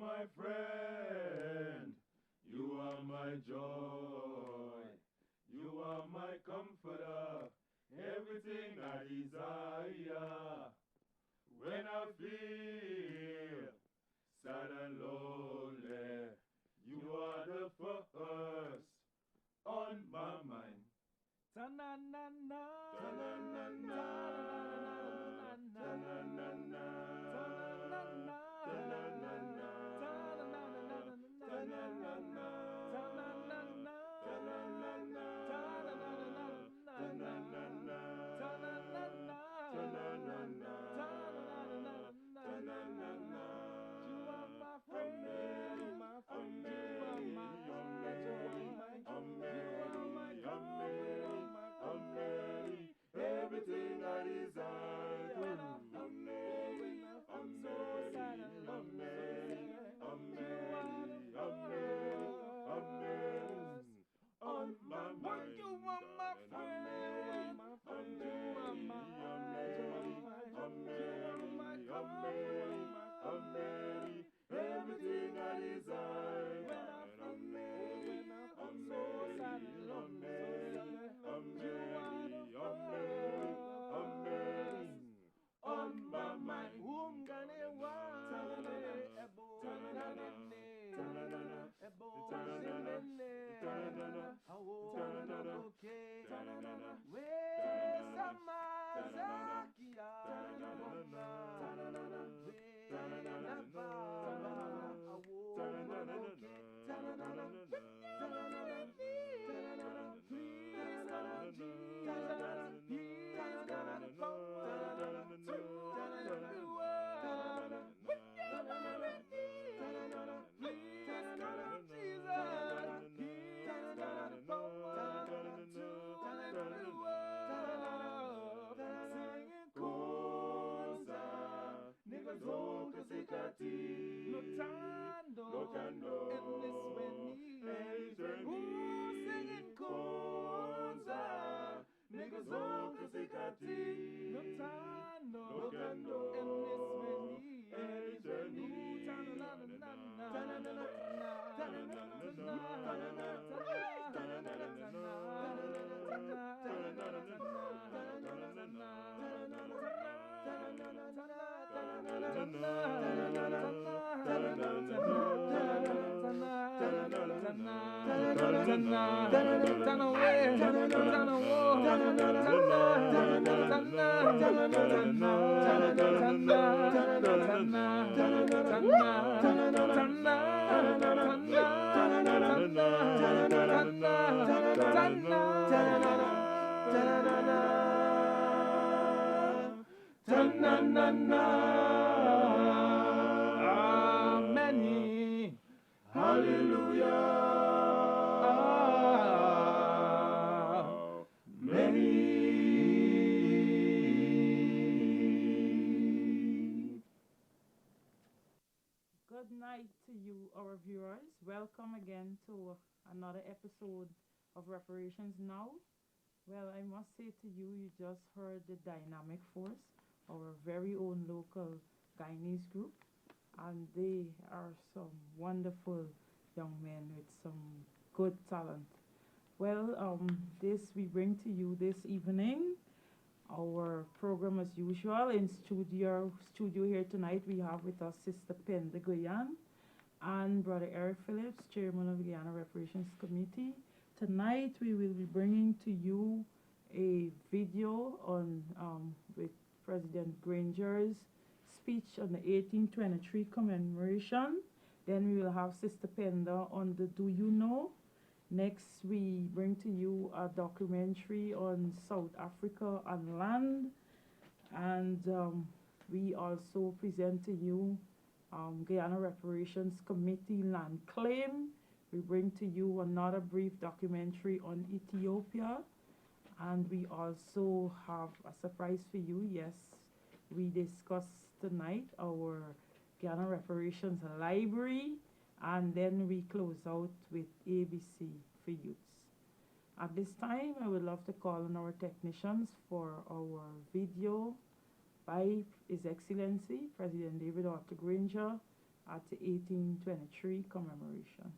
my friend, you are my joy, you are my comforter, everything I desire. When I feel sad and lonely, you are the first on my mind. Ta-na-na-na, ta-na-na-na, ta-na-na-na, ta-na-na-na, ta-na-na-na, ta-na-na-na, ta-na-na-na, ta-na-na-na, ta-na-na-na, ta-na-na-na, ta-na-na-na. You are my friend, my friend, you are my everything I desire. When I'm so sad and lonely, on my mind. You are my friend, you are my everything I desire. When I'm so sad and lonely, you are the first on my mind. Amen. Hallelujah. Good night to you, our viewers. Welcome again to another episode of Reparations Now. Well, I must say to you, you just heard the Dynamic Force, our very own local Guyanese group, and they are some wonderful young men with some good talent. Well, we bring to you this evening our program as usual. In studio here tonight, we have with us Sister Penda Guyan and Brother Eric Phillips, Chairman of the Guyana Reparations Committee. Tonight, we will be bringing to you a video on with President Granger's speech on the 1823 commemoration. Then we will have Sister Penda on the Do You Know? Next, we bring to you a documentary on South Africa and land. And we also present to you Guyana Reparations Committee Land Claim. We bring to you another brief documentary on Ethiopia. And we also have a surprise for you. Yes, we discuss tonight our Guyana Reparations Library. And then we close out with ABC for youths. At this time, I would love to call on our technicians for our video by His Excellency, President David Otto Granger, at the 1823 commemoration.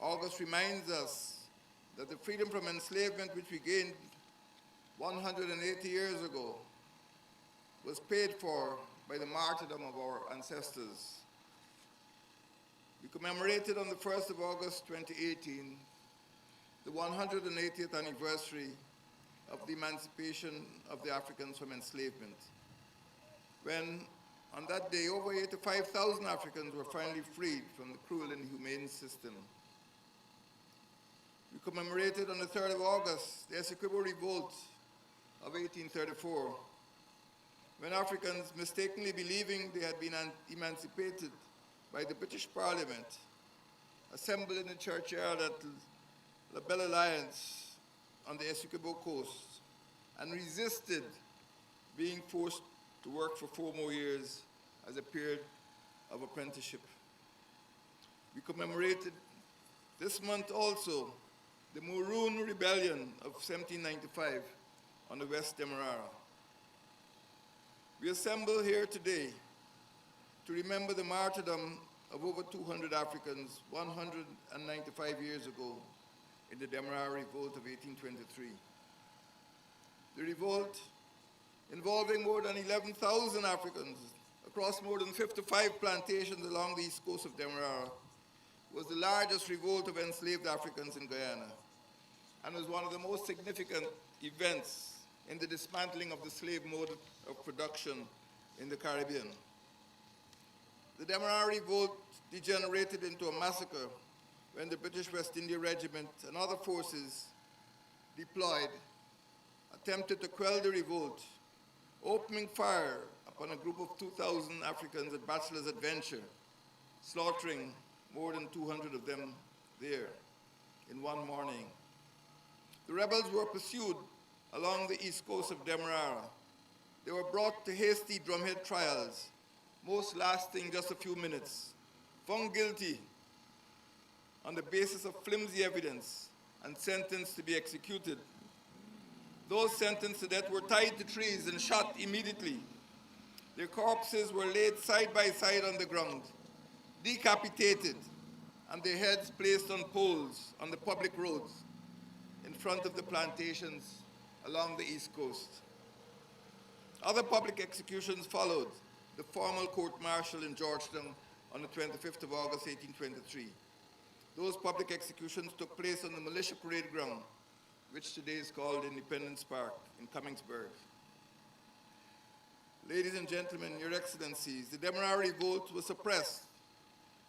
August reminds us that the freedom from enslavement which we gained 180 years ago was paid for by the martyrdom of our ancestors. We commemorated on the 1st of August 2018 the 180th anniversary of the emancipation of the Africans from enslavement, when on that day over 85,000 Africans were finally freed from the cruel and inhumane system. We commemorated on the 3rd of August the Essequibo Revolt of 1834, when Africans, mistakenly believing they had been emancipated by the British Parliament, assembled in the churchyard at La Belle Alliance on the Essequibo coast and resisted being forced to work for 4 more years as a period of apprenticeship. We commemorated this month also the Maroon Rebellion of 1795 on the West Demerara. We assemble here today to remember the martyrdom of over 200 Africans 195 years ago in the Demerara Revolt of 1823. The revolt, involving more than 11,000 Africans across more than 55 plantations along the east coast of Demerara, was the largest revolt of enslaved Africans in Guyana and was one of the most significant events in the dismantling of the slave mode of production in the Caribbean. The Demerara Revolt degenerated into a massacre when the British West India Regiment and other forces deployed attempted to quell the revolt, opening fire upon a group of 2,000 Africans at Bachelor's Adventure, slaughtering more than 200 of them there in one morning. The rebels were pursued along the east coast of Demerara. They were brought to hasty drumhead trials, most lasting just a few minutes, found guilty on the basis of flimsy evidence, and sentenced to be executed. Those sentenced to death were tied to trees and shot immediately. Their corpses were laid side by side on the ground, decapitated, and their heads placed on poles on the public roads in front of the plantations along the east coast. Other public executions followed the formal court-martial in Georgetown on the 25th of August, 1823. Those public executions took place on the militia parade ground, which today is called Independence Park in Cummingsburg. Ladies and gentlemen, Your Excellencies, the Demerara Revolt was suppressed,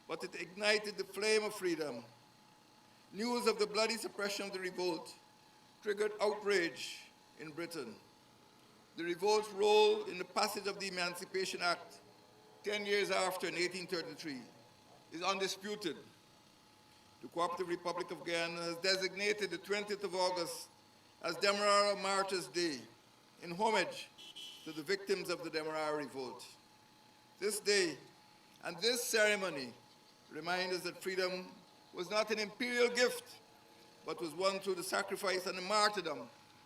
but it ignited the flame of freedom. News of the bloody suppression of the revolt triggered outrage in Britain. The revolt's role in the passage of the Emancipation Act 10 years after in 1833 is undisputed. The Cooperative Republic of Guyana has designated the 20th of August as Demerara Martyrs' Day in homage to the victims of the Demerara Revolt. This day and this ceremony remind us that freedom was not an imperial gift, but was won through the sacrifice and the martyrdom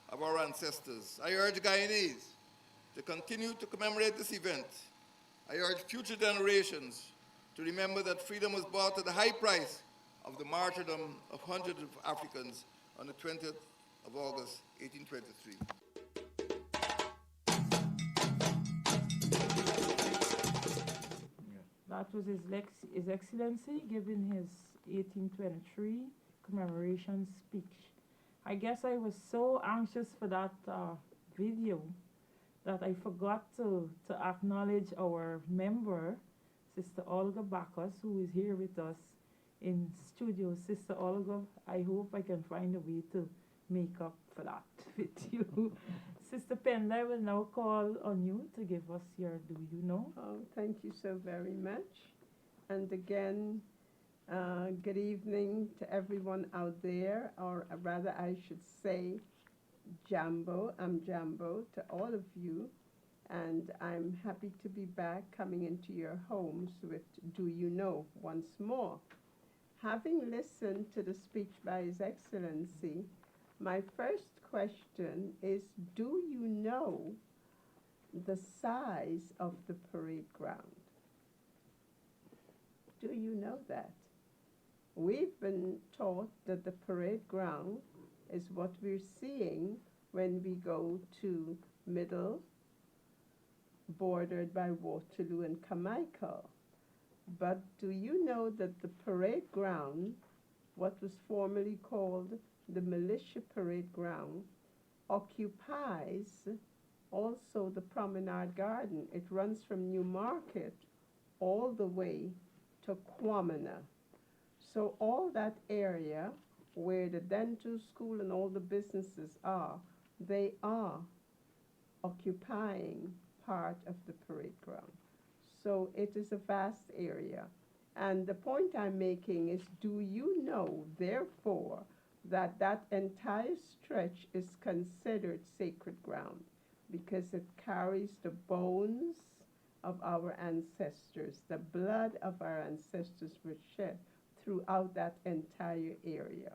of our ancestors. I urge Guyanese to continue to commemorate this event. I urge future generations to remember that freedom was bought at a high price of the martyrdom of hundreds of Africans on the 20th of August, 1823. That was His Excellency giving his 1823 commemoration speech. I guess I was so anxious for that video that I forgot to acknowledge our member, Sister Olga Bacchus, who is here with us in studio. Sister Olga, I hope I can find a way to make up for that with you. Sister Penda, I will now call on you to give us your do you know. Oh, thank you so very much. And again, good evening to everyone out there, or rather I should say, I'm Jambo to all of you, and I'm happy to be back coming into your homes with Do You Know once more. Having listened to the speech by His Excellency, my first question is, do you know the size of the parade ground? Do you know that? We've been taught that the parade ground is what we're seeing when we go to Middle, bordered by Waterloo and Carmichael. But do you know that the parade ground, what was formerly called the Militia Parade Ground, occupies also the Promenade Garden? It runs from Newmarket all the way to Kwamina. So all that area where the dental school and all the businesses are, they are occupying part of the parade ground. So it is a vast area. And the point I'm making is, do you know, therefore, that that entire stretch is considered sacred ground because it carries the bones of our ancestors, the blood of our ancestors were shed throughout that entire area.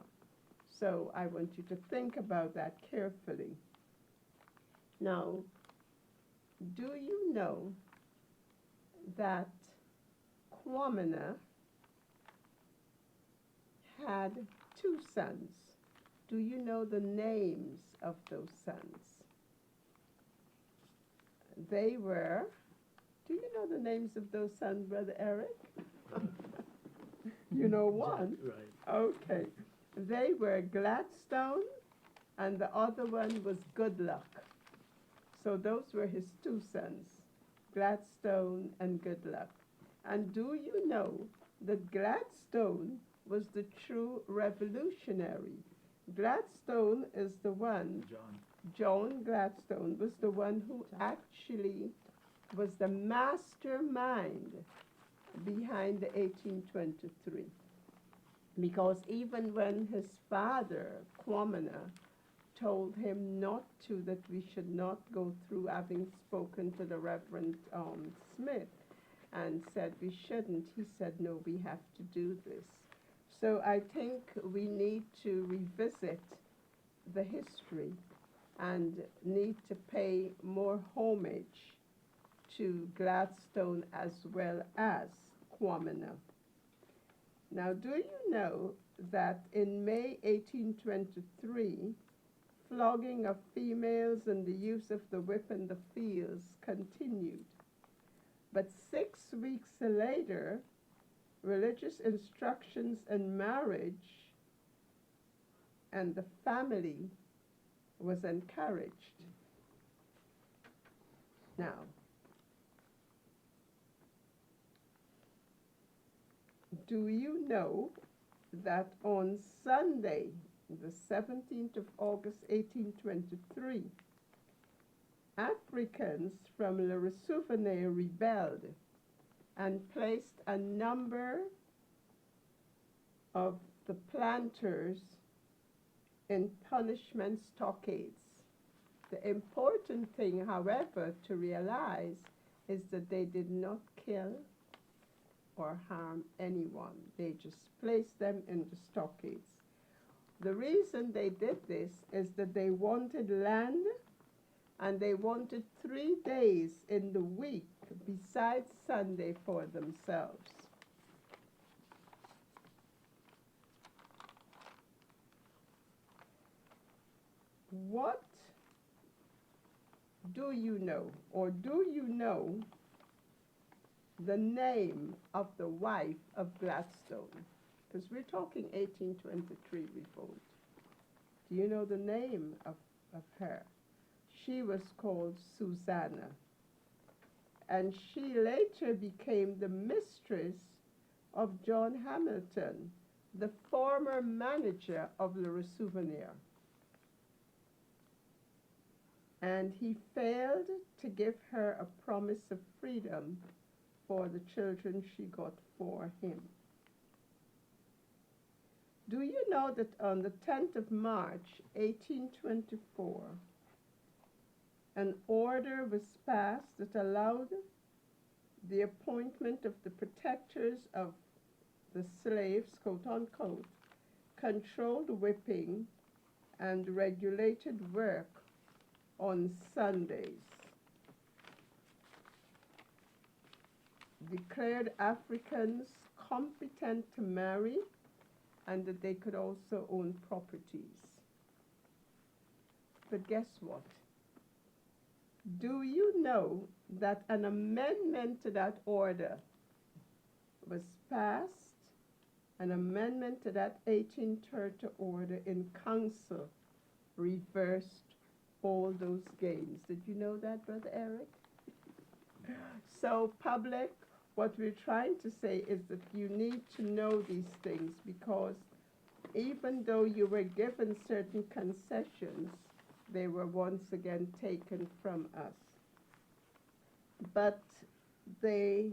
So I want you to think about that carefully. Now, do you know that Kwamina had two sons? Do you know the names of those sons? They were, do you know the names of those sons, Brother Eric? You know one? Right. Okay. They were Gladstone, and the other one was Goodluck. So those were his two sons, Gladstone and Goodluck. And do you know that Gladstone was the true revolutionary? Gladstone is the one, John Gladstone was the one who actually was the mastermind behind the 1823. Because even when his father, Kwamina, told him not to, that we should not go through, having spoken to the Reverend Smith and said we shouldn't, he said, no, we have to do this. So I think we need to revisit the history and need to pay more homage to Gladstone as well as Kwamina. Now, do you know that in May 1823, flogging of females and the use of the whip in the fields continued? But 6 weeks later, religious instructions in marriage and the family was encouraged. Now, do you know that on Sunday, the 17th of August, 1823, Africans from Le Souvenir rebelled and placed a number of the planters in punishment stockades. The important thing, however, to realize is that they did not kill or harm anyone. They just placed them in the stockades. The reason they did this is that they wanted land, and they wanted 3 days in the week besides Sunday for themselves. What do you know, or do you know the name of the wife of Gladstone? Because we're talking 1823 revolt. Do you know the name of her? She was called Susanna. And she later became the mistress of John Hamilton, the former manager of Le Souvenir. And he failed to give her a promise of freedom for the children she got for him. Do you know that on the 10th of March, 1824, an order was passed that allowed the appointment of the protectors of the slaves, quote unquote, controlled whipping and regulated work on Sundays, declared Africans competent to marry, and that they could also own properties. But guess what? Do you know that an amendment to that order was passed? An amendment to that 1830 order in council reversed all those gains. Did you know that, Brother Eric? So, public, what we're trying to say is that you need to know these things, because even though you were given certain concessions, they were once again taken from us. But the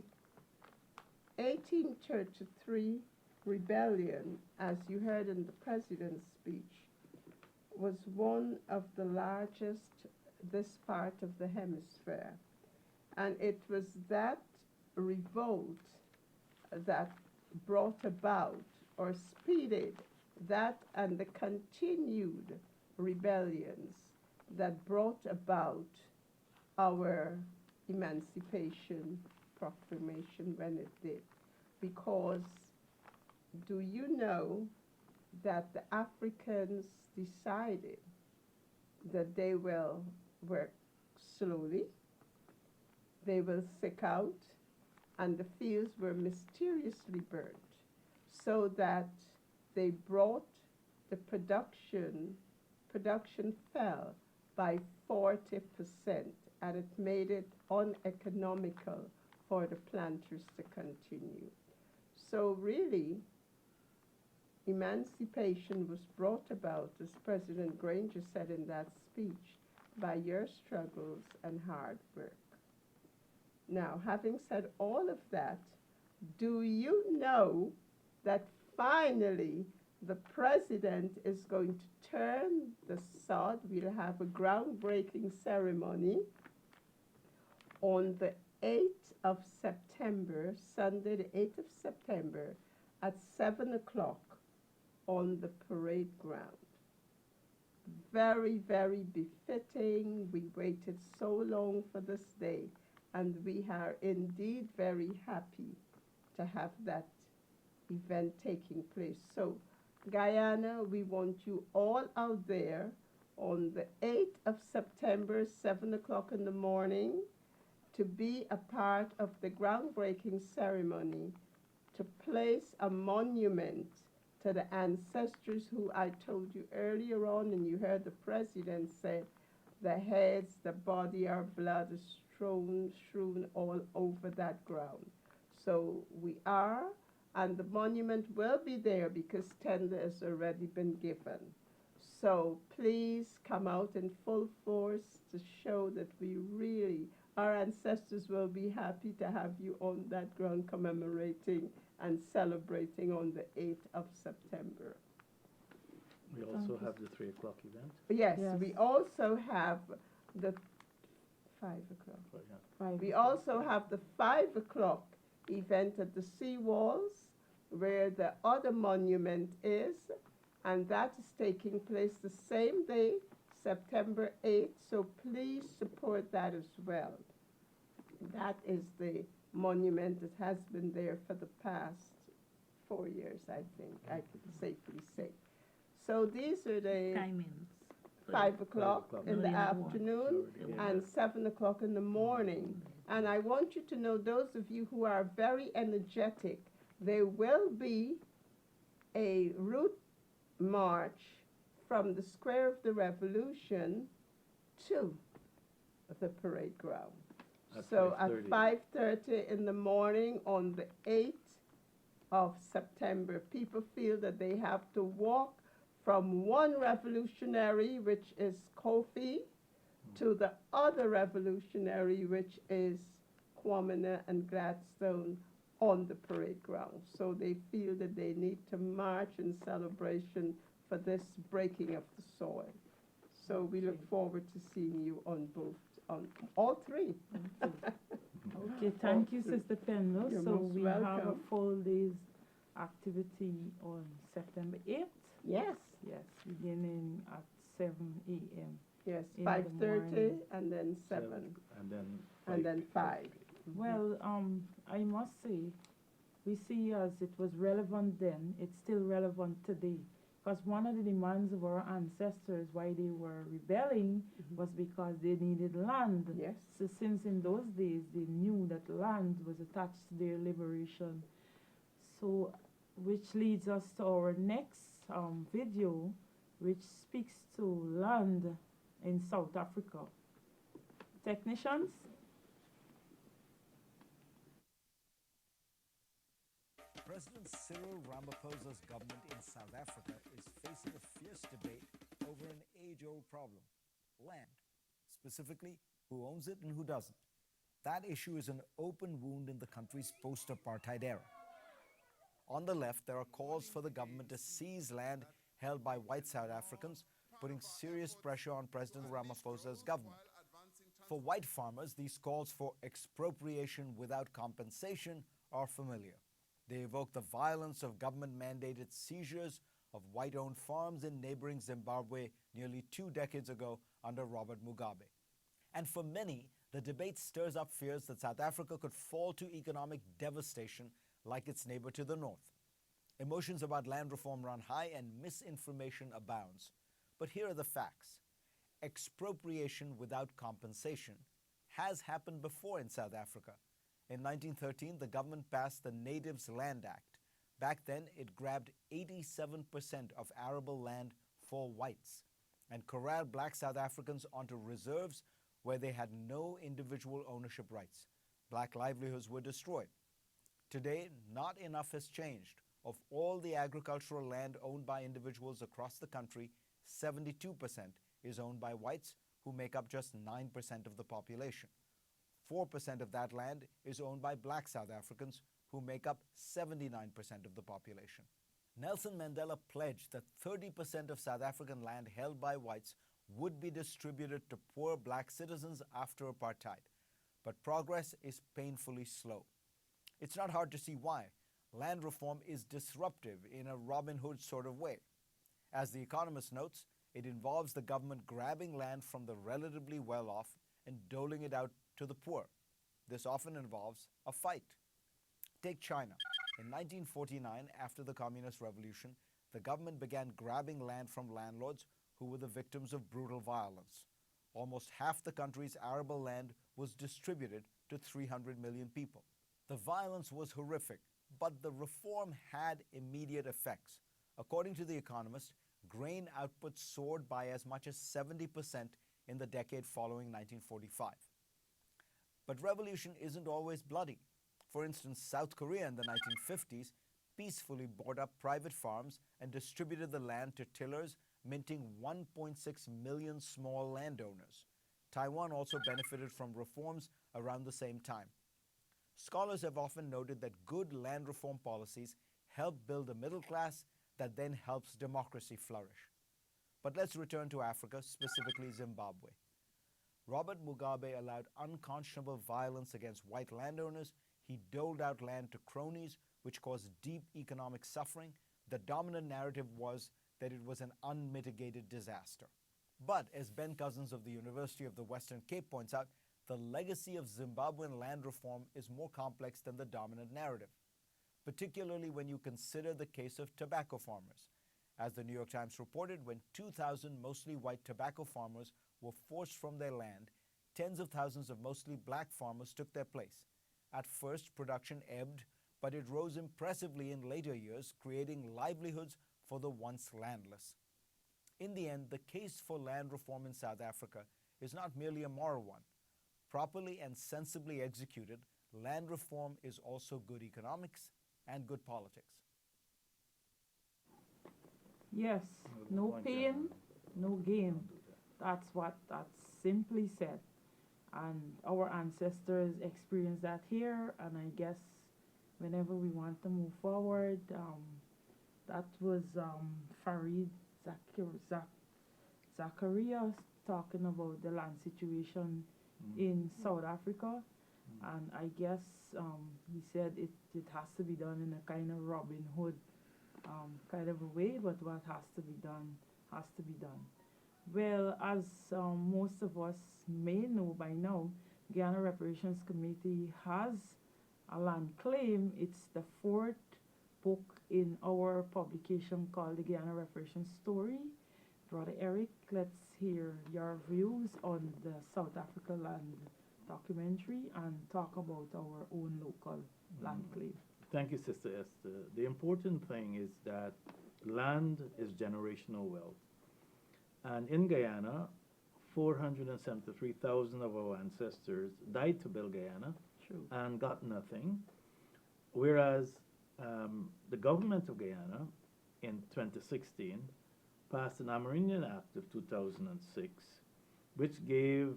1833 rebellion, as you heard in the president's speech, was one of the largest this part of the hemisphere. And it was that revolt that brought about or speeded that and the continued rebellions that brought about our Emancipation Proclamation when it did. Because do you know that the Africans decided that they will work slowly, they will seek out, and the fields were mysteriously burnt, so that they brought the production fell by 40%, and it made it uneconomical for the planters to continue. So really, emancipation was brought about, as President Granger said in that speech, by your struggles and hard work. Now, having said all of that, do you know that finally the president is going to turn the sod? We'll have a groundbreaking ceremony on the 8th of September, Sunday the 8th of September, at 7 o'clock on the parade ground. Very, very befitting. We waited so long for this day, and we are indeed very happy to have that event taking place. So, Guyana, we want you all out there on the 8th of September, 7 o'clock in the morning, to be a part of the groundbreaking ceremony, to place a monument to the ancestors who I told you earlier on, and you heard the president say, the heads, the body, our blood is strewn all over that ground. So we are, and the monument will be there because tender has already been given. So please come out in full force to show that we really, our ancestors will be happy to have you on that ground commemorating and celebrating on the 8th of September. We also have the 3 o'clock event. Yes, Yes. we also have the 5 o'clock. Oh, yeah. We also have the 5 o'clock event at the seawalls, where the other monument is, and that is taking place the same day, September 8th, so please support that as well. That is the monument that has been there for the past 4 years, I think, I can safely say. So these are the Timings. 5 o'clock in the Early afternoon and 7 o'clock in the morning. And I want you to know, those of you who are very energetic, there will be a route march from the Square of the Revolution to the parade ground. So at 5:30 in the morning on the 8th of September, people feel that they have to walk from one revolutionary, which is Kofi, to the other revolutionary, which is Kwame and Gladstone, on the parade ground. So they feel that they need to march in celebration for this breaking of the soil. So we look forward to seeing you on both, on all three. Okay, thank you, Sister Penlo. You're So most we have a welcome. full day's activity on September 8th. Yes, Yes, beginning at 7 a.m. yes, In the 5:30 morning. and then 7 And then and then 5. Well, I must say, we see as it was relevant then, it's still relevant today. Because one of the demands of our ancestors, why they were rebelling, was because they needed land. Yes. So since in those days they knew that land was attached to their liberation. So, which leads us to our next video, which speaks to land in South Africa. Technicians? President Cyril Ramaphosa's government in South Africa is facing a fierce debate over an age-old problem: land. Specifically, who owns it and who doesn't. That issue is an open wound in the country's post-apartheid era. On the left, there are calls for the government to seize land held by white South Africans, putting serious pressure on President Ramaphosa's government. For white farmers, these calls for expropriation without compensation are familiar. They evoke the violence of government-mandated seizures of white-owned farms in neighboring Zimbabwe nearly 2 decades ago under Robert Mugabe. And for many, the debate stirs up fears that South Africa could fall to economic devastation like its neighbor to the north. Emotions about land reform run high and misinformation abounds. But here are the facts. Expropriation without compensation has happened before in South Africa. In 1913, the government passed the Natives Land Act. Back then, it grabbed 87% of arable land for whites and corralled black South Africans onto reserves where they had no individual ownership rights. Black livelihoods were destroyed. Today, not enough has changed. Of all the agricultural land owned by individuals across the country, 72% is owned by whites, who make up just 9% of the population. 4% of that land is owned by black South Africans, who make up 79% of the population. Nelson Mandela pledged that 30% of South African land held by whites would be distributed to poor black citizens after apartheid. But progress is painfully slow. It's not hard to see why. Land reform is disruptive in a Robin Hood sort of way. As The Economist notes, it involves the government grabbing land from the relatively well-off and doling it out to the poor. This often involves a fight. Take China. In 1949, after the Communist Revolution, the government began grabbing land from landlords who were the victims of brutal violence. Almost half the country's arable land was distributed to 300 million people. The violence was horrific, but the reform had immediate effects. According to The Economist, grain output soared by as much as 70% in the decade following 1945. But revolution isn't always bloody. For instance, South Korea in the 1950s peacefully bought up private farms and distributed the land to tillers, minting 1.6 million small landowners. Taiwan also benefited from reforms around the same time. Scholars have often noted that good land reform policies help build a middle class that then helps democracy flourish. But let's return to Africa, specifically Zimbabwe. Robert Mugabe allowed unconscionable violence against white landowners. He doled out land to cronies, which caused deep economic suffering. The dominant narrative was that it was an unmitigated disaster. But as Ben Cousins of the University of the Western Cape points out, the legacy of Zimbabwean land reform is more complex than the dominant narrative, particularly when you consider the case of tobacco farmers. As the New York Times reported, when 2,000 mostly white tobacco farmers were forced from their land, tens of thousands of mostly black farmers took their place. At first, production ebbed, but it rose impressively in later years, creating livelihoods for the once landless. In the end, the case for land reform in South Africa is not merely a moral one. Properly and sensibly executed, land reform is also good economics and good politics. Yes, no pain, no gain. That's simply said. And our ancestors experienced that here, and I guess whenever we want to move forward. That was Farid Zacharias talking about the land situation in South Africa. And I guess he said it has to be done in a kind of Robin Hood kind of a way, but what has to be done has to be done. Well, as most of us may know by now, Guyana Reparations Committee has a land claim. It's the fourth book in our publication called the Guyana Reparations Story. Brother Eric, let's hear your views on the South Africa land documentary and talk about our own local land claim. Thank you, Sister Esther. The important thing is that land is generational wealth. And in Guyana, 473,000 of our ancestors died to build Guyana. True. And got nothing. Whereas the government of Guyana in 2016 passed an Amerindian Act of 2006, which gave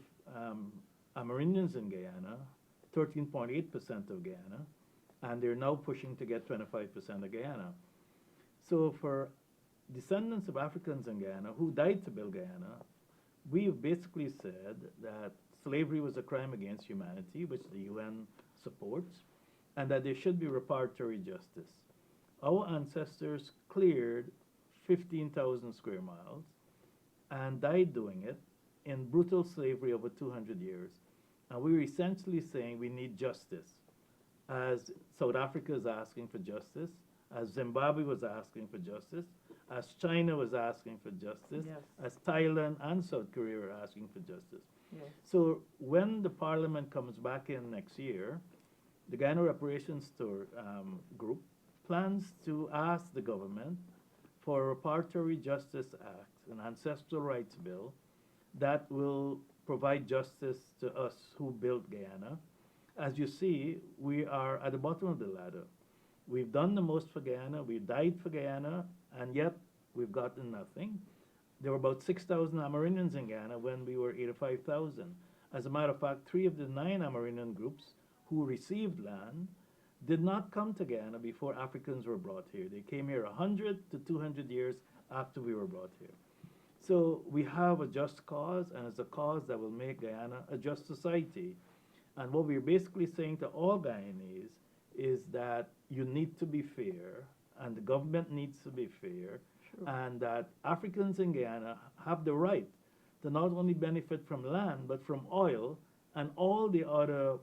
Amerindians in Guyana 13.8% of Guyana, and they're now pushing to get 25% of Guyana. So for descendants of Africans in Guyana who died to build Guyana, we've basically said that slavery was a crime against humanity, which the UN supports, and that there should be reparatory justice. Our ancestors cleared 15,000 square miles and died doing it in brutal slavery over 200 years. And we were essentially saying we need justice, as South Africa is asking for justice, as Zimbabwe was asking for justice, as China was asking for justice, Yes. as Thailand and South Korea were asking for justice. Yes. So when the parliament comes back in next year, the Guyana Reparations Group plans to ask the government for a Reparatory Justice Act, an ancestral rights bill, that will provide justice to us who built Guyana. As you see, we are at the bottom of the ladder. We've done the most for Guyana, we died for Guyana, and yet we've gotten nothing. There were about 6,000 Amerindians in Guyana when we were 85,000. As a matter of fact, 3 of the 9 Amerindian groups who received land did not come to Guyana before Africans were brought here. They came here 100 to 200 years after we were brought here. So we have a just cause, and it's a cause that will make Guyana a just society. And what we're basically saying to all Guyanese is that you need to be fair, and the government needs to be fair, True. and that Africans in Guyana have the right to not only benefit from land, but from oil and all the other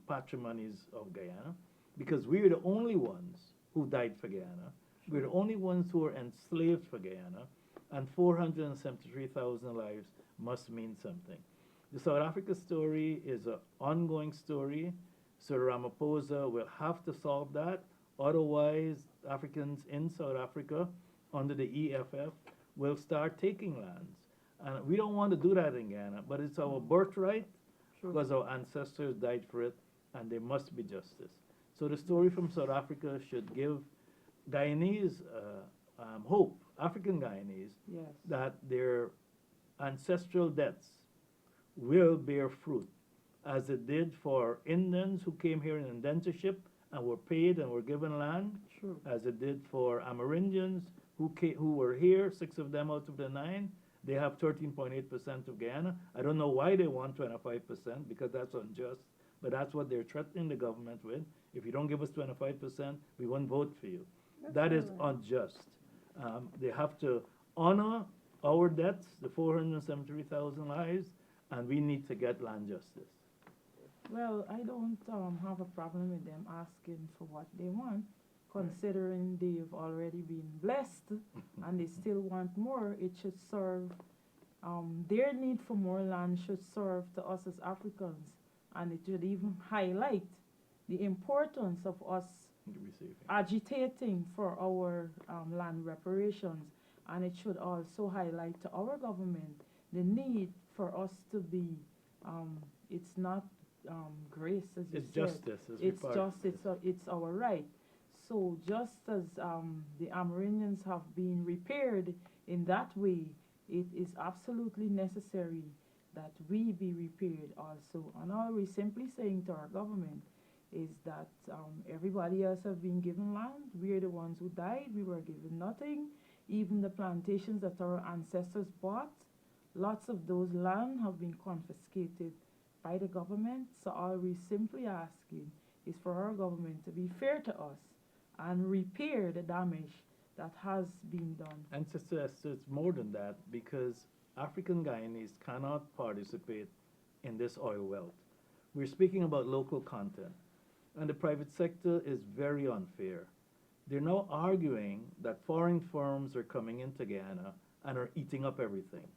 patrimonies of Guyana, because we're the only ones who died for Guyana. We're the only ones who were enslaved for Guyana, and 473,000 lives must mean something. The South Africa story is an ongoing story. Sir Ramaphosa will have to solve that. Otherwise, Africans in South Africa under the EFF will start taking lands. And we don't want to do that in Guyana, but it's our birthright True. because our ancestors died for it, and there must be justice. So the story from South Africa should give Guyanese hope, African Guyanese, Yes. that their ancestral debts will bear fruit, as it did for Indians who came here in indentureship and were paid and were given land, True. as it did for Amerindians who were here, 6 of them out of the 9. They have 13.8% of Guyana. I don't know why they want 25%, because that's unjust, but that's what they're threatening the government with. If you don't give us 25%, we won't vote for you. That is unjust. They have to honor our debts, the 473,000 lives, and we need to get land justice. Well, I don't have a problem with them asking for what they want, considering they've already been blessed and they still want more. It should serve, their need for more land should serve to us as Africans, and it should even highlight the importance of us agitating for our land reparations, and it should also highlight to our government the need for us to be, it's not grace, as you It's said. justice. It's justice, it's our right. So just as the Amerindians have been repaired in that way, it is absolutely necessary that we be repaired also. And all we're simply saying to our government is that everybody else have been given land. We are the ones who died. We were given nothing. Even the plantations that our ancestors bought, lots of those land have been confiscated by the government. So all we're simply asking is for our government to be fair to us and repair the damage that has been done. And Sister Esther, it's more than that because African Guyanese cannot participate in this oil wealth. We're speaking about local content, and the private sector is very unfair. They're now arguing that foreign firms are coming into Guyana and are eating up everything,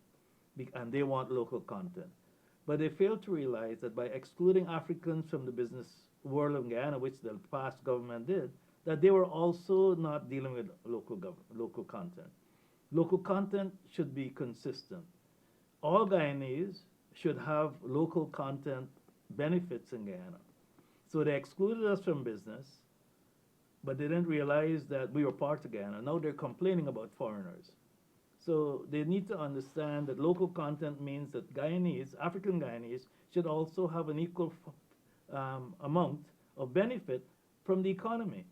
and they want local content. But they fail to realize that by excluding Africans from the business world of Guyana, which the past government did, that they were also not dealing with local content. Local content should be consistent. All Guyanese should have local content benefits in Guyana. So they excluded us from business, but they didn't realize that we were part of Guyana. Now they're complaining about foreigners. So they need to understand that local content means that Guyanese, African Guyanese, should also have an equal amount of benefit from the economy.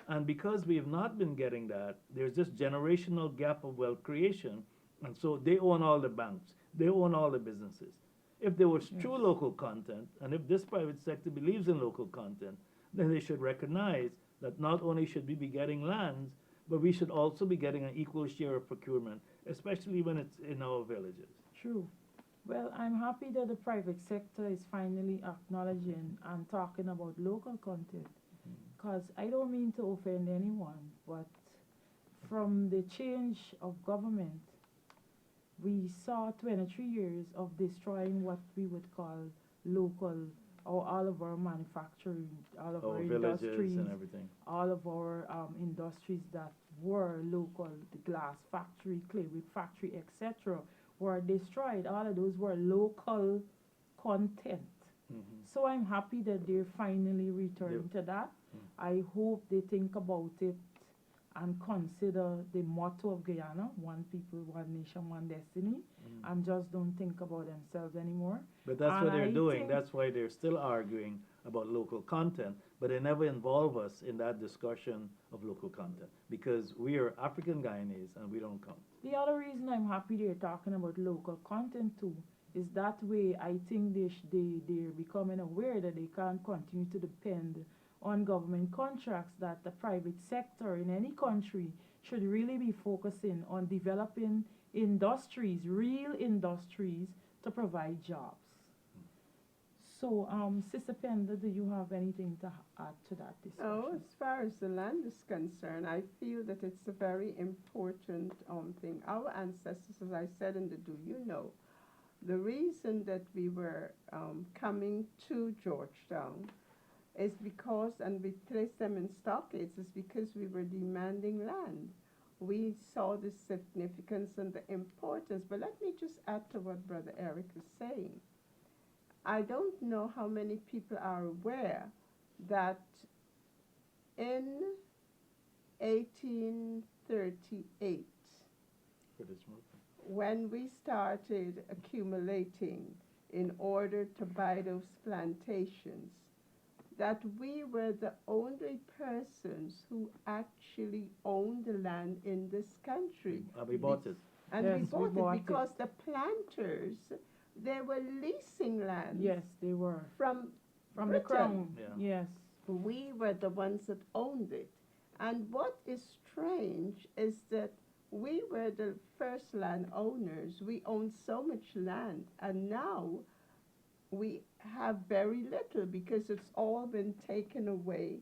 And because we have not been getting that, there's this generational gap of wealth creation. And so they own all the banks. They own all the businesses. If there was true local content, and if this private sector believes in local content, then they should recognize that not only should we be getting lands, but we should also be getting an equal share of procurement, especially when it's in our villages. True. Well, I'm happy that the private sector is finally acknowledging and talking about local content. Because I don't mean to offend anyone, but from the change of government, we saw 23 years of destroying what we would call local, or all of our manufacturing, all of our villages industries, and everything. all of our industries that were local, the glass factory, claywood factory, etc., were destroyed. All of those were local content. So I'm happy that they're finally returning to that. I hope they think about it and consider the motto of Guyana, one people, one nation, one destiny, and just don't think about themselves anymore. But that's what And they're I doing. think- That's why they're still arguing about local content, but they never involve us in that discussion of local content because we are African Guyanese and we don't count. The other reason I'm happy they're talking about local content too is that way I think they're becoming aware that they can't continue to depend on government contracts, that the private sector in any country should really be focusing on developing industries, real industries, to provide jobs. So, Sister Penda, do you have anything to add to that discussion? Oh, as far as the land is concerned, I feel that it's a very important thing. Our ancestors, as I said in the Do You Know, the reason that we were coming to Georgetown is because, and we placed them in stockades, is because we were demanding land. We saw the significance and the importance. But let me just add to what Brother Eric is saying. I don't know how many people are aware that in 1838, when we started accumulating in order to buy those plantations, that we were the only persons who actually owned the land in this country. We bought it. And Yes, we we bought bought it it. because the planters, they were leasing land Yes, they were. from The Britain. crown. Yeah. Yes. We were the ones that owned it. And what is strange is that we were the first landowners. We owned so much land, and now we have very little because it's all been taken away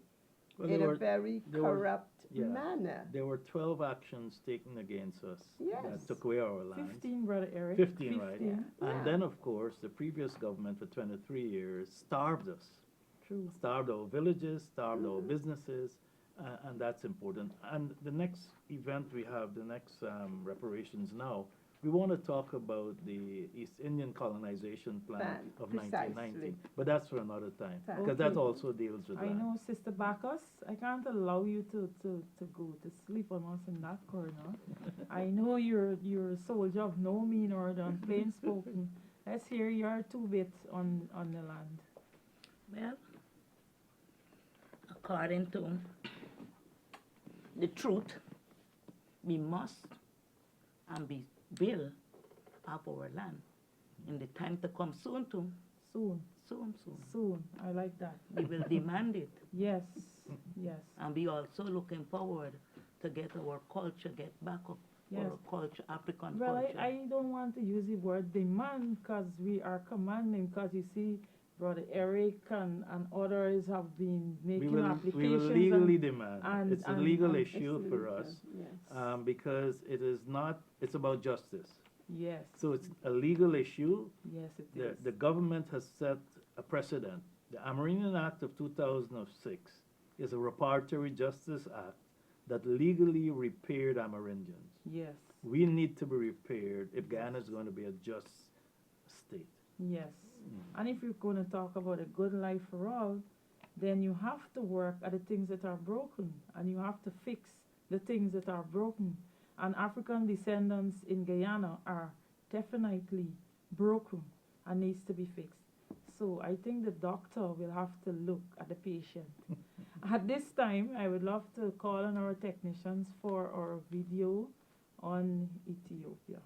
Well, in there a were- very there were- corrupt yeah. manner. There were 12 actions taken against us Yes. that took away our land. 15, Brother Eric. 15, right? 15. Yeah. And then, of course, the previous government for 23 years starved us. True. Starved our villages, starved our businesses, and that's important. And the next event we have, the next Reparations Now, we want to talk about the East Indian colonization plan Plan, of precisely. 1990. But that's for another time, Okay. because that also deals with I land. know, Sister Bacchus, I can't allow you to go to sleep on us in that corner. I know you're a soldier of no mean order and plain spoken. Let's hear your two bits on the land. Well, according to the truth, we must and we will have our land in the time to come soon too. Soon. Soon. Soon. I like that. We will demand it. Yes. Yes. And we also looking forward to get our culture, get back up Yes. our culture, African Well, culture. I don't want to use the word demand because we are commanding, because you see, Brother Eric and others have been making We applications. will legally demand. and- It's a and- legal and- issue It's for legal, us, yes. because it is not, it's about justice. Yes. So it's a legal issue. Yes, it is. The government has set a precedent. The Amerindian Act of 2006 is a reparatory justice act that legally repaired Amerindians. Yes. We need to be repaired if Ghana is going to be a just state. Yes. And if you're going to talk about a good life for all, then you have to work at the things that are broken, and you have to fix the things that are broken. And African descendants in Guyana are definitely broken and needs to be fixed. So I think the doctor will have to look at the patient. At this time, I would love to call on our technicians for our video on Ethiopia.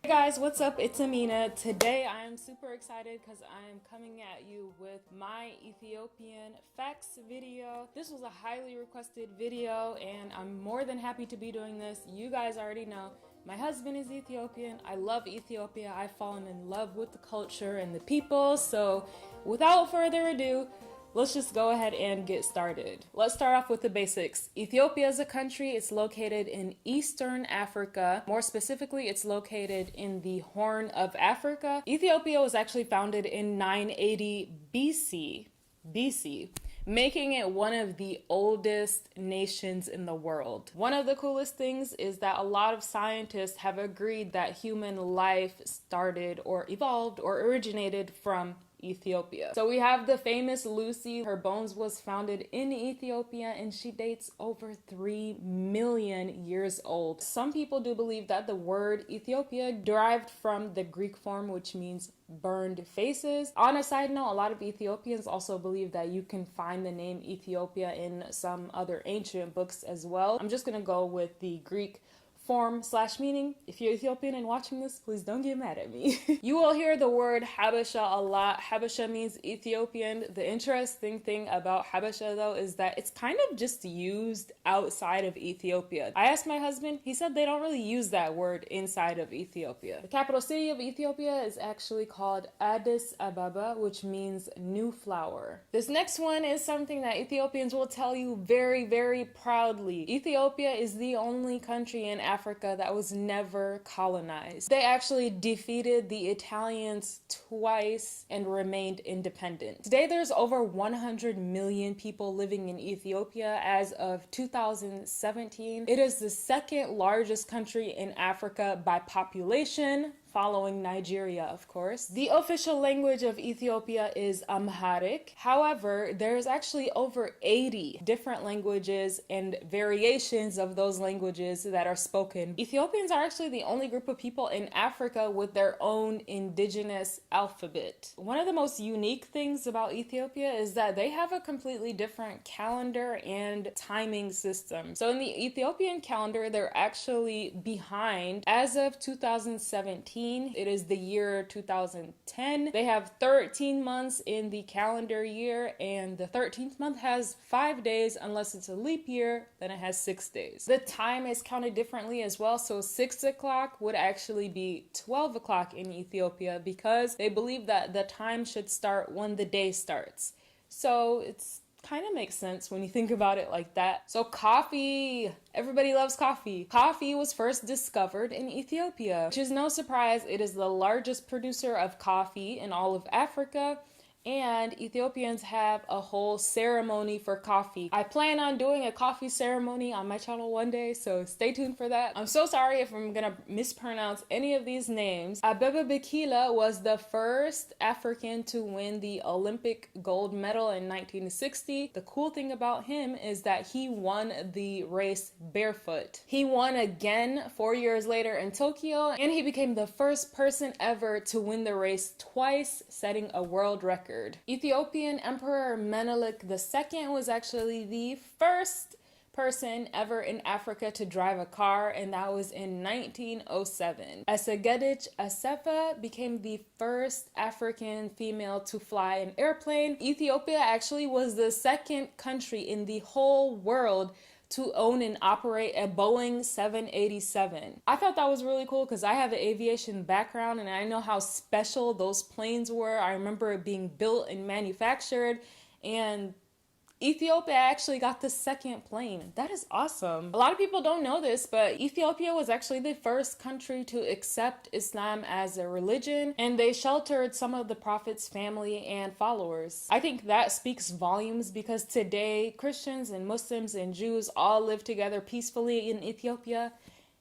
Hey guys, what's up? It's Amina. Today I am super excited because I am coming at you with my Ethiopian facts video. This was a highly requested video and I'm more than happy to be doing this. You guys already know my husband is Ethiopian. I love Ethiopia. I've fallen in love with the culture and the people. So without further ado, let's just go ahead and get started. Let's start off with the basics. Ethiopia is a country. It's located in Eastern Africa. More specifically, it's located in the Horn of Africa. Ethiopia was actually founded in 980 BC, making it one of the oldest nations in the world. One of the coolest things is that a lot of scientists have agreed that human life started or evolved or originated from Ethiopia. So we have the famous Lucy. Her bones was founded in Ethiopia and she dates over 3 million years old. Some people do believe that the word Ethiopia derived from the Greek form, which means burned faces. On a side note, a lot of Ethiopians also believe that you can find the name Ethiopia in some other ancient books as well. I'm just gonna go with the Greek form / meaning. If you're Ethiopian and watching this, please don't get mad at me. You will hear the word Habesha a lot. Habesha means Ethiopian. The interesting thing about Habesha though is that it's kind of just used outside of Ethiopia. I asked my husband, he said they don't really use that word inside of Ethiopia. The capital city of Ethiopia is actually called Addis Ababa, which means new flower. This next one is something that Ethiopians will tell you very, very proudly. Ethiopia is the only country in Africa that was never colonized. They actually defeated the Italians twice and remained independent. Today there's over 100 million people living in Ethiopia as of 2017. It is the second largest country in Africa by population, following Nigeria, of course. The official language of Ethiopia is Amharic. However, there's actually over 80 different languages and variations of those languages that are spoken. Ethiopians are actually the only group of people in Africa with their own indigenous alphabet. One of the most unique things about Ethiopia is that they have a completely different calendar and timing system. So in the Ethiopian calendar, they're actually behind. As of 2017, it is the year 2010. They have 13 months in the calendar year, and the 13th month has 5 days. Unless it's a leap year, then it has 6 days. The time is counted differently as well, so 6 o'clock would actually be 12 o'clock in Ethiopia because they believe that the time should start when the day starts. So it's kind of makes sense when you think about it like that. So coffee, everybody loves coffee. Coffee was first discovered in Ethiopia, which is no surprise. It is the largest producer of coffee in all of Africa. And Ethiopians have a whole ceremony for coffee. I plan on doing a coffee ceremony on my channel one day, so stay tuned for that. I'm so sorry if I'm gonna mispronounce any of these names. Abebe Bikila was the first African to win the Olympic gold medal in 1960. The cool thing about him is that he won the race barefoot. He won again 4 years later in Tokyo, and he became the first person ever to win the race twice, setting a world record. unconquered. Ethiopian Emperor Menelik II was actually the first person ever in Africa to drive a car, and that was in 1907. Esegedich Asefa became the first African female to fly an airplane. Ethiopia actually was the second country in the whole world to own and operate a Boeing 787. I thought that was really cool because I have an aviation background and I know how special those planes were. I remember it being built and manufactured, and Ethiopia actually got the second plane. That is awesome. A lot of people don't know this, but Ethiopia was actually the first country to accept Islam as a religion, and they sheltered some of the Prophet's family and followers. I think that speaks volumes because today Christians and Muslims and Jews all live together peacefully in Ethiopia.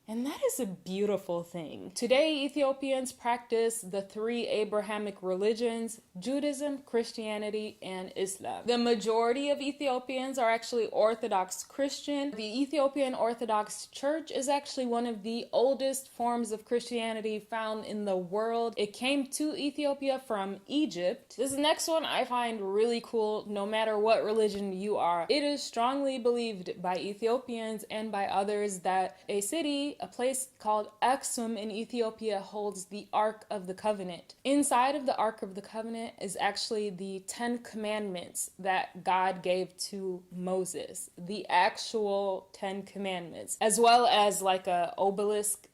And that is a beautiful thing. Today, Ethiopians practice the three Abrahamic religions: Judaism, Christianity, and Islam. The majority of Ethiopians are actually Orthodox Christian. The Ethiopian Orthodox Church is actually one of the oldest forms of Christianity found in the world. It came to Ethiopia from Egypt. This next one I find really cool, no matter what religion you are. It is strongly believed by Ethiopians and by others that a place called Aksum in Ethiopia holds the Ark of the Covenant. Inside of the Ark of the Covenant is actually the 10 Commandments that God gave to Moses. The actual 10 Commandments, as well as like a obelisk,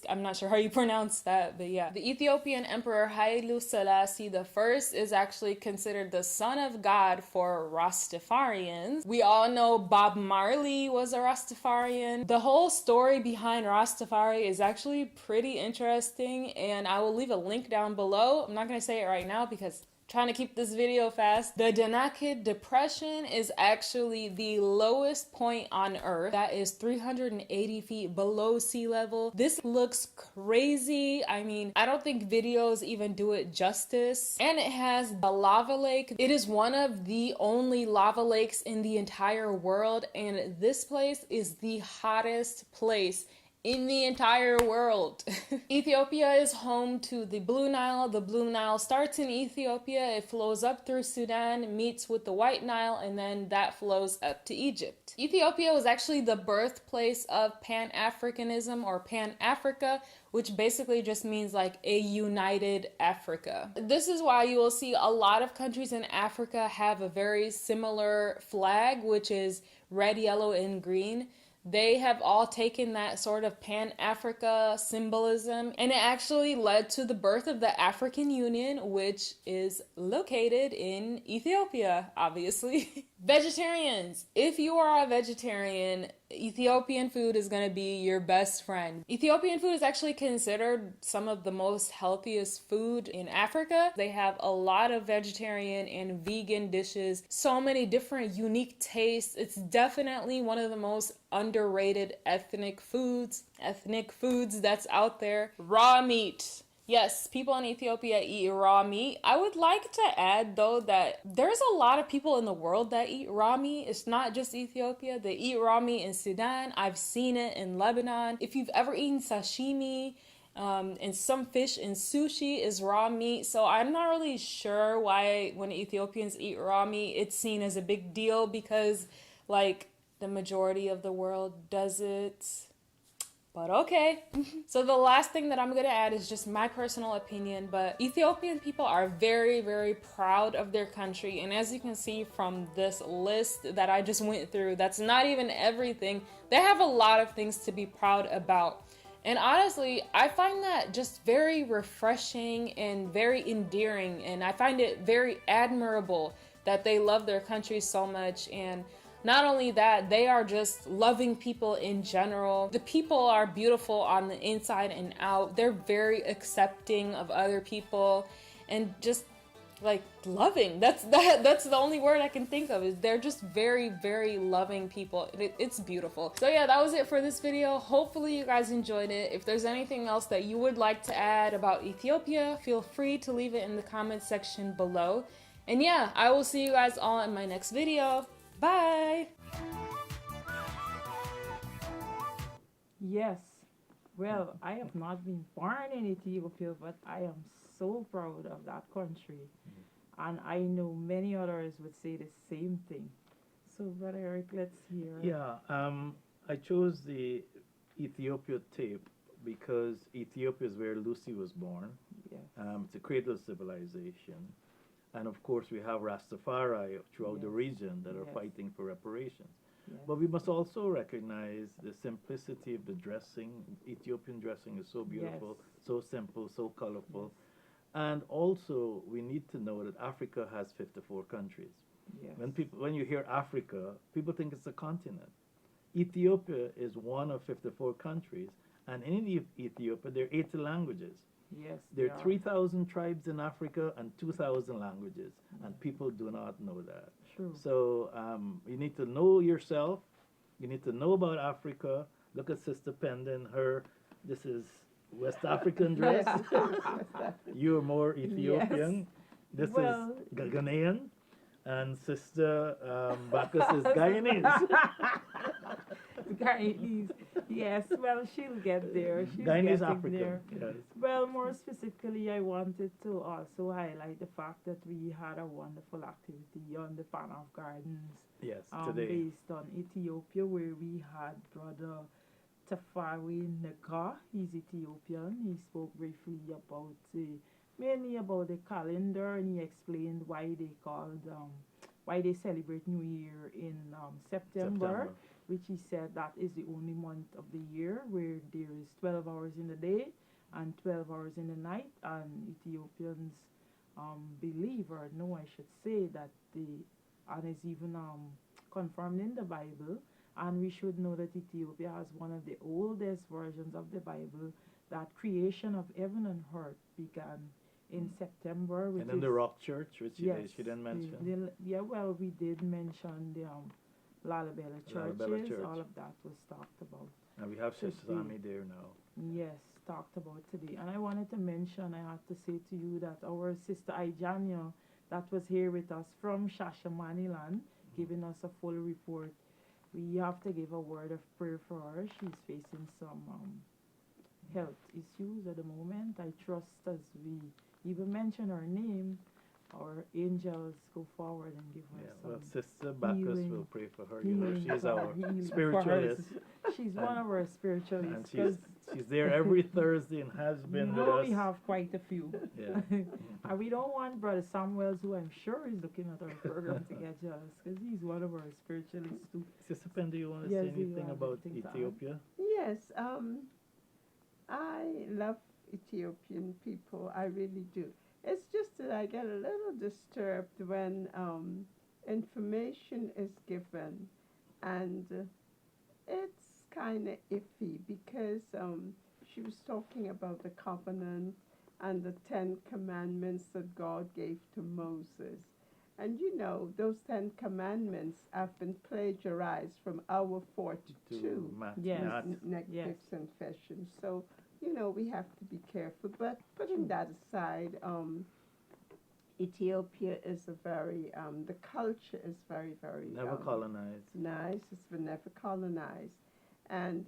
I'm not sure how you pronounce that, but yeah. The Ethiopian Emperor Haile Selassie I is actually considered the son of God for Rastafarians. We all know Bob Marley was a Rastafarian. The whole story behind Rastafari is actually pretty interesting, and I will leave a link down below. I'm not going to say it right now because trying to keep this video fast. The Danakil Depression is actually the lowest point on Earth. That is 380 feet below sea level. This looks crazy. I mean, I don't think videos even do it justice. And it has a lava lake. It is one of the only lava lakes in the entire world, and this place is the hottest place in the entire world. Ethiopia is home to the Blue Nile. The Blue Nile starts in Ethiopia, it flows up through Sudan, meets with the White Nile, and then that flows up to Egypt. Ethiopia was actually the birthplace of Pan-Africanism, or Pan-Africa, which basically just means like a united Africa. This is why you will see a lot of countries in Africa have a very similar flag, which is red, yellow, and green. They have all taken that sort of Pan-Africa symbolism, and it actually led to the birth of the African Union, which is located in Ethiopia, obviously. Vegetarians. If you are a vegetarian, Ethiopian food is going to be your best friend. Ethiopian food is actually considered some of the most healthiest food in Africa. They have a lot of vegetarian and vegan dishes, so many different unique tastes. It's definitely one of the most underrated ethnic foods that's out there. Raw meat. Yes, people in Ethiopia eat raw meat. I would like to add, though, that there's a lot of people in the world that eat raw meat. It's not just Ethiopia. They eat raw meat in Sudan. I've seen it in Lebanon. If you've ever eaten sashimi, and some fish and sushi is raw meat. So I'm not really sure why when Ethiopians eat raw meat, it's seen as a big deal because, like, the majority of the world does it. But okay. So the last thing that I'm going to add is just my personal opinion, but Ethiopian people are very, very proud of their country. And as you can see from this list that I just went through, that's not even everything. They have a lot of things to be proud about. And honestly, I find that just very refreshing and very endearing. And I find it very admirable that they love their country so much. And not only that, they are just loving people in general. The people are beautiful on the inside and out. They're very accepting of other people and just like loving. That's the only word I can think of, is they're just very, very loving people. It's beautiful. So yeah, that was it for this video. Hopefully you guys enjoyed it. If there's anything else that you would like to add about Ethiopia, feel free to leave it in the comment section below. And yeah, I will see you guys all in my next video. Bye! Yes. Well, I have not been born in Ethiopia, but I am so proud of that country. And I know many others would say the same thing. So, Brother Eric, let's hear. Yeah, I chose the Ethiopia tape because Ethiopia is where Lucy was born. Yes. It's a cradle of civilization. And of course, we have Rastafari throughout the Yes. region that are Yes. fighting for reparations. Yes. But we must also recognize the simplicity of the dressing. Ethiopian dressing is so beautiful, Yes. so simple, so colorful. And also, we need to know that Africa has 54 countries. Yes. When you hear Africa, people think it's a continent. Ethiopia is one of 54 countries, and in Ethiopia, there are 80 languages. Yes. There they are 3,000 tribes in Africa and 2,000 languages, and people do not know that. True. So you need to know yourself. You need to know about Africa. Look at Sister Pendon. This is West African dress. You're more Ethiopian. This Well- is Ghanaian. And Sister Bacchus is Guyanese. Guyanese. Yes, well, she'll get there. She's Guyanese getting African. there. Yes. Well, more specifically, I wanted to also highlight the fact that we had a wonderful activity on the Pan of Gardens Yes, today. based on Ethiopia, where we had Brother Tafawi Neka. He's Ethiopian. He spoke briefly about mainly about the calendar, and he explained why they celebrate New Year in September, which he said that is the only month of the year where there is 12 hours in the day and 12 hours in the night, and Ethiopians believe, or no, I should say, that and is even confirmed in the Bible, and we should know that Ethiopia has one of the oldest versions of the Bible, that creation of heaven and earth began in September, which And then is the Rock Church, which yes, she didn't mention. yeah, well, we did mention the Lalabella Lalabella churches. Church. All of that was talked about. And we have Should Sister be. Sami there now. Yes, talked about today. And I wanted to mention, I have to say to you that our sister Ijanya, that was here with us from Shashamaniland, giving us a full report. We have to give a word of prayer for her. She's facing some health issues at the moment. I trust as we even mention her name, our angels go forward and give her Yeah, some well, Sister Bacchus healing- will pray for her. You know, healing she's for our her, healing for spiritualist. her. She's one of our And spiritualists. she's there every Thursday and has been with us. we have quite a few. Yeah. And we don't want Brother Samuels, who I'm sure is looking at our program, to get jealous, because he's one of our spiritualists too. Sister Pen, do you want to Yes, say do you anything have about anything to add? Ethiopia? Yes, I love Ethiopian people. I really do. It's just that I get a little disturbed when information is given, and it's kind of iffy because she was talking about the covenant and the 10 commandments that God gave to Moses. And you know, those 10 commandments have been plagiarized from our 42 Yes. negative confession. So, you know, we have to be careful. But putting that aside, Ethiopia is a very, the culture is very, very Never colonized. nice. It's been never colonized. And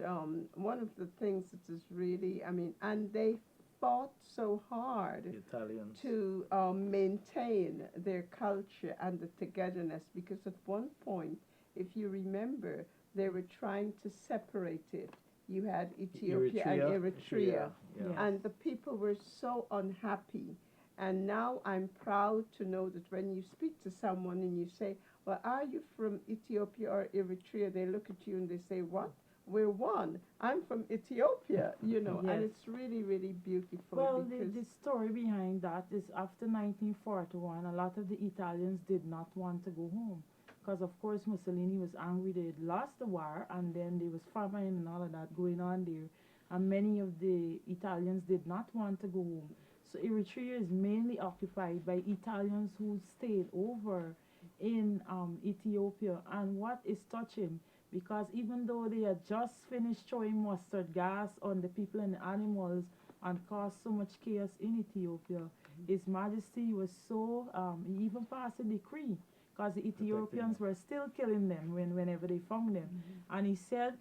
one of the things that is really, I mean, and they fought so hard The Italians. to maintain their culture and the togetherness, because at one point, if you remember, they were trying to separate it. You had Ethiopia and Eritrea, Yeah. and the people were so unhappy. And now I'm proud to know that when you speak to someone and you say, well, are you from Ethiopia or Eritrea? They look at you and they say, what? We're one. I'm from Ethiopia, you know, and Yes. it's really, really beautiful. Well, because the story behind that is after 1941, a lot of the Italians did not want to go home. Because, of course, Mussolini was angry. They had lost the war, and then there was famine and all of that going on there. And many of the Italians did not want to go home. So Eritrea is mainly occupied by Italians who stayed over in Ethiopia. And what is touching, because even though they had just finished throwing mustard gas on the people and the animals and caused so much chaos in Ethiopia, His Majesty was so, he even passed a decree, because the Ethiopians were still killing them whenever they found them. And he said,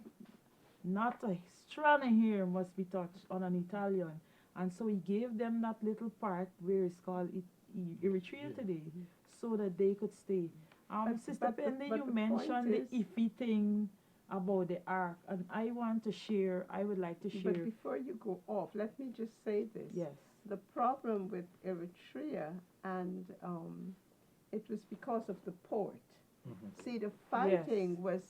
not a strand of hair must be touched on an Italian. And so he gave them that little part where it's called Eritrea today, so that they could stay. Sister Pende, you mentioned the iffy thing about the ark, and I want to share, I would like to share. But before you go off, let me just say this. Yes. The problem with Eritrea, and it was because of the port. See, the fighting was,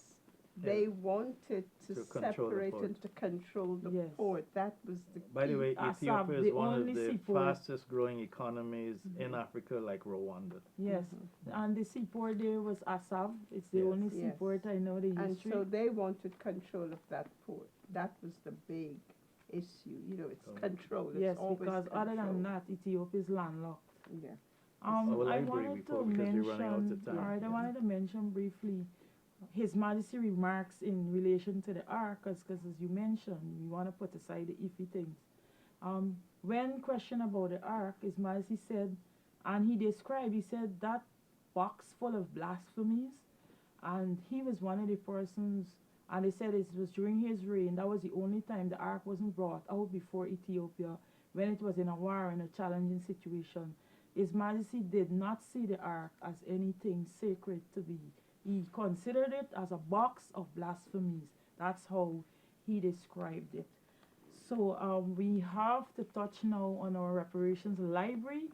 they wanted to separate and to control the port. That was the key. By the way, Ethiopia is one of the seaport. fastest growing economies in Africa, like Rwanda. Yes, and the seaport there was Assab. It's the only seaport I know the history. And so they wanted control of that port. That was the big issue. You know, it's control. It's yes, always because control. other than that, Ethiopia is landlocked. Yeah. I wanted to mention, I wanted to mention briefly His Majesty remarks in relation to the ark, because as you mentioned, we want to put aside the iffy things. When questioned about the ark, His Majesty said, and he said that box full of blasphemies, and he was one of the persons, and they said it was during his reign, that was the only time the ark wasn't brought out before Ethiopia, when it was in a war, in a challenging situation. His Majesty did not see the ark as anything sacred to be. He considered it as a box of blasphemies. That's how he described it. So we have to touch now on our reparations library.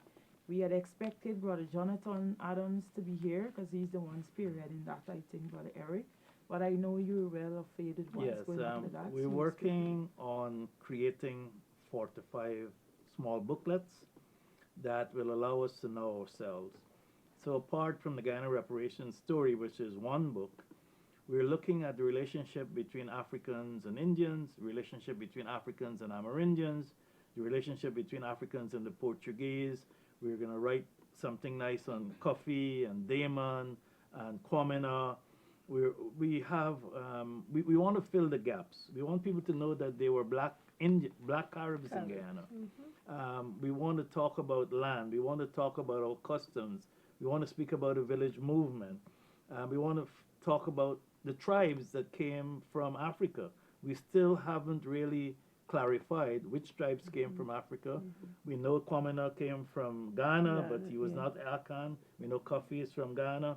We had expected Brother Jonathan Adams to be here because he's the one spearheading that, I think, Brother Eric. But I know you're well affaded what's going on with that. We're working on creating 4 to 5 small booklets that will allow us to know ourselves. So apart from the Ghana reparations story, which is one book, we're looking at the relationship between Africans and Indians, the relationship between Africans and Amerindians, the relationship between Africans and the Portuguese. We're going to write something nice on Kofi and Damon and Kwamina. We want to fill the gaps. We want people to know that they were black Arabs in Guyana. We want to talk about land. We want to talk about our customs. We want to speak about a village movement. We want to talk about the tribes that came from Africa. We still haven't really clarified which tribes came from Africa. We know Kwamina came from Ghana, but he was not Akan. We know Kofi is from Ghana.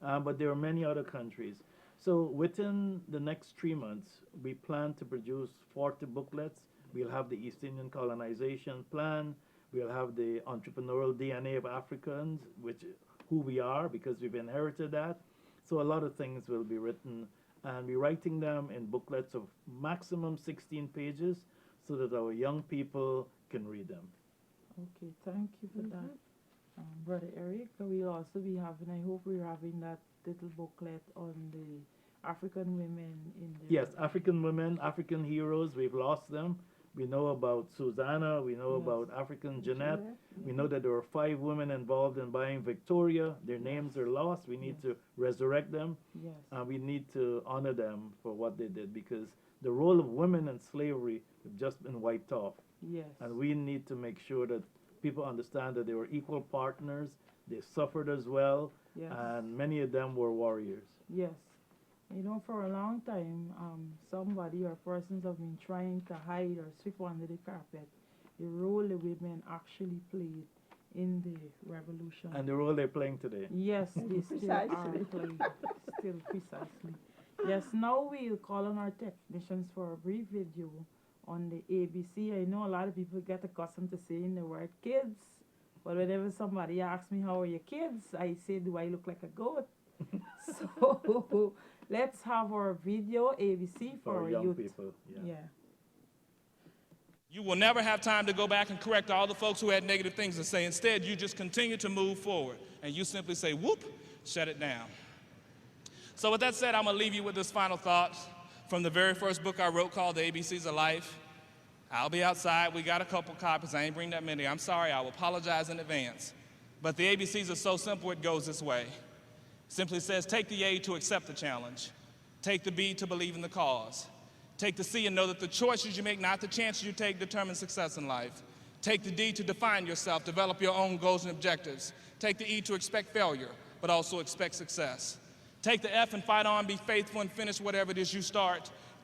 But there are many other countries. So within the next 3 months, we plan to produce 40 booklets. We'll have the East Indian colonization plan. We'll have the entrepreneurial DNA of Africans, who we are, because we've inherited that. So a lot of things will be written, and we're writing them in booklets of maximum 16 pages so that our young people can read them. Okay, thank you for that. Brother Eric, we'll also be having, I hope we're having that little booklet on the African women in the... Yes, African women, African heroes, we've lost them. We know about Susanna, we know about African Jeanette. We know that there were 5 women involved in buying Victoria. Their names are lost. We need to resurrect them. We need to honor them for what they did, because the role of women in slavery have just been wiped off. And we need to make sure that people understand that they were equal partners. They suffered as well. And many of them were warriors. You know, for a long time, somebody or persons have been trying to hide or sweep under the carpet the role the women actually played in the revolution. And the role they're playing today. Yes, they still are playing. Still precisely. Yes, now we'll call on our technicians for a brief video on the ABC. I know a lot of people get accustomed to saying the word kids, but whenever somebody asks me, how are your kids? I say, do I look like a goat? So let's have our video ABC for our young youth. People. You will never have time to go back and correct all the folks who had negative things to say. Instead, you just continue to move forward, and you simply say, whoop, shut it down. So with that said, I'm going to leave you with this final thought from the very first book I wrote called The ABCs of Life. I'll be outside. We got a couple copies. I ain't bring that many. I'm sorry. I will apologize in advance. But the ABCs are so simple, it goes this way. Simply says, take the A to accept the challenge. Take the B to believe in the cause. Take the C and know that the choices you make, not the chances you take, determine success in life. Take the D to define yourself, develop your own goals and objectives. Take the E to expect failure, but also expect success. Take the F and fight on, be faithful, and finish whatever it is you start.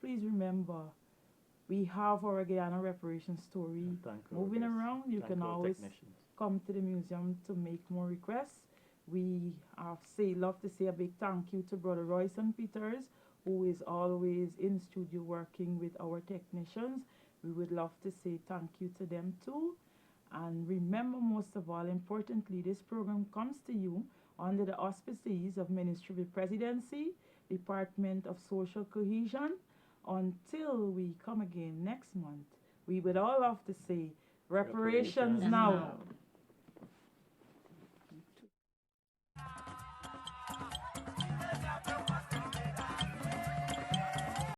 please remember, we have our Guyana reparations story And thank our moving guests. around. You Thank can our always technicians. come to the museum to make more requests. We love to say a big thank you to Brother Royson Peters, who is always in studio working with our technicians. We would love to say thank you to them too. And remember, most of all, importantly, this program comes to you under the auspices of Ministry of the Presidency, Department of Social Cohesion. Until we come again next month, we would all love to say reparations Reparations now. now.